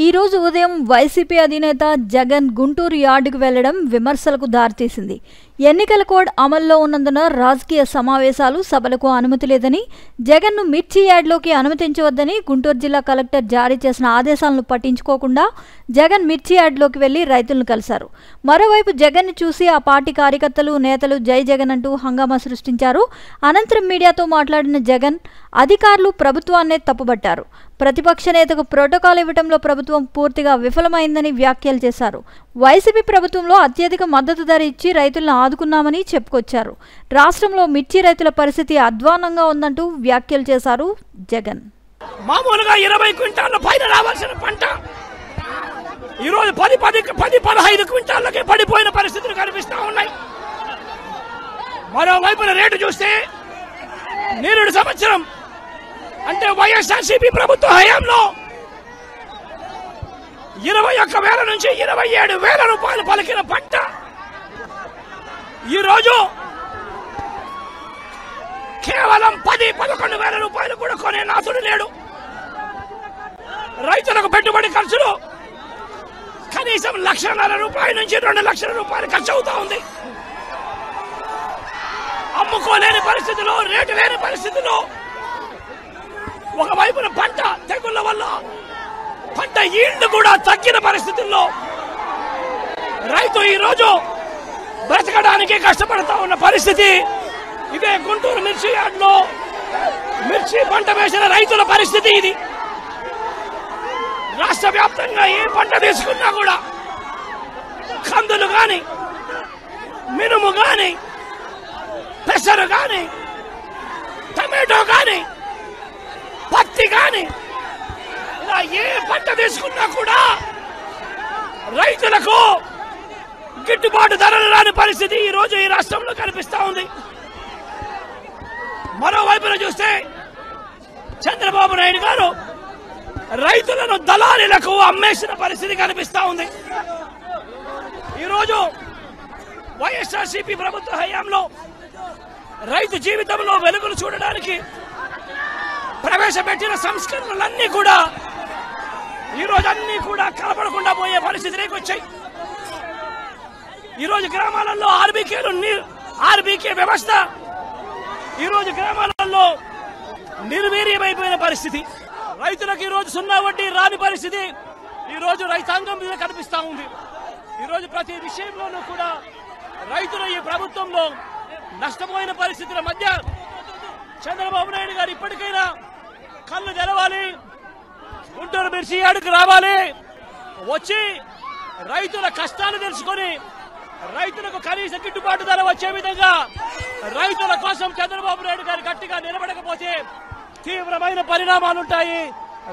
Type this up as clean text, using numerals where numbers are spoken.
ఈ రోజు ఉదయం వైసీపీ అధినేత జగన్ గుంటూరు యార్డుకు వెళ్లడం విమర్శలకు దారితీసింది. ఎన్నికల కోడ్ అమల్లో ఉన్నందున రాజకీయ సమావేశాలు, సభలకు అనుమతి లేదని, జగన్ను మిర్చి యార్డులోకి అనుమతించవద్దని గుంటూరు జిల్లా కలెక్టర్ జారీ చేసిన ఆదేశాలను పట్టించుకోకుండా జగన్ మిర్చి యార్డులోకి వెళ్లి రైతులను కలిశారు. మరోవైపు జగన్ను చూసి ఆ పార్టీ కార్యకర్తలు, నేతలు జై జగన్ అంటూ హంగామా సృష్టించారు. అనంతరం మీడియాతో మాట్లాడిన జగన్ అధికారులు ప్రభుత్వాన్నే తప్పుబట్టారు. ప్రతిపక్ష నేతకు ప్రోటోకాల్ ఇవ్వడంలో ప్రభుత్వం పూర్తిగా విఫలమైందని వ్యాఖ్యలు చేశారు. వైసీపీ ప్రభుత్వంలో అత్యధిక మద్దతు ధర ఇచ్చి రైతులను ఆదుకున్నామని చెప్పుకొచ్చారు. రాష్ట్రంలో మిర్చి రైతుల పరిస్థితి అధ్వానంగా ఉందంటూ వ్యాఖ్యలు చేశారు జగన్. మామూలుగా 20 క్వింటాల పైన రావాల్సిన పంట ఈరోజు 10-15 క్వింటాలకే పడిపోయిన పరిస్థితులు కనిపిస్తా ఉన్నాయి. మరోవైపున రేటు చూస్తే నిరుడు సంవత్సరం అంటే వైఎస్ఆర్సీపీ ప్రభుత్వ హయాంలో 21,000 నుంచి 27,000 రూపాయలు పలికిన పంట ఈరోజు కేవలం 10-11,000 రూపాయలు కూడా కొనే నాథుడు లేడు. రైతులకు పెట్టుబడి ఖర్చులు కనీసం 1,50,000 రూపాయల నుంచి 2 లక్షల రూపాయలు ఖర్చు అవుతా ఉంది. అమ్ముకోలేని పరిస్థితిలో, రేటు లేని పరిస్థితిలో, ఒకవైపున పంట తెగుళ్ల వల్ల పంట ఈల్డ్ కూడా తగ్గిన పరిస్థితుల్లో రైతు ఈ రోజు బ్రతకడానికి కష్టపడతా ఉన్న పరిస్థితి. ఇదే గుంటూరు మిర్చి యార్డులో మిర్చి పంట వేసిన రైతుల పరిస్థితి ఇది. రాష్ట్ర వ్యాప్తంగా ఏ పంట తీసుకున్నా కూడా కందులు గాని, మినుము గాని, పెసరు గాని, టమాటో గాని, పత్తి గాని, ఇలా ఏ పంట తీసుకున్నా కూడా రైతులకు గిట్టుబాటు ధరలు రాని పరిస్థితి ఈ రోజు ఈ రాష్ట్రంలో కనిపిస్తా ఉంది. మరోవైపున చూస్తే చంద్రబాబు నాయుడు గారు రైతులను దళారీలకు అమ్మేసిన పరిస్థితి కనిపిస్తా ఉంది. ఈరోజు వైఎస్ఆర్సీపీ ప్రభుత్వ హయాంలో రైతు జీవితంలో వెలుగులు చూడడానికి ప్రవేశపెట్టిన సంస్కరణలన్నీ కూడా ఈరోజు అన్ని కూడా కనపడకుండా పోయే పరిస్థితిలోకి వచ్చాయి. ఈరోజు గ్రామాలలో ఆర్బీకే వ్యవస్థ ఈరోజు గ్రామాలలో నిర్వీర్యమైపోయిన పరిస్థితి. రైతులకు ఈరోజు 0 వడ్డీ రాని పరిస్థితి ఈరోజు రైతాంగం మీద కనిపిస్తా ఉంది. ఈరోజు ప్రతి విషయంలోనూ కూడా రైతులు ఈ ప్రభుత్వంలో నష్టపోయిన పరిస్థితుల మధ్య చంద్రబాబు నాయుడు గారు ఇప్పటికైనా కళ్ళు తెరవాలి, గుంటూరు మిర్చి యార్డుకు రావాలి, వచ్చి రైతుల కష్టాలు తెలుసుకొని రైతులకు కనీస గిట్టుబాటు ధర వచ్చే విధంగా రైతుల కోసం చంద్రబాబు నాయుడు గారు గట్టిగా నిలబడకపోతే తీవ్రమైన పరిణామాలుంటాయి.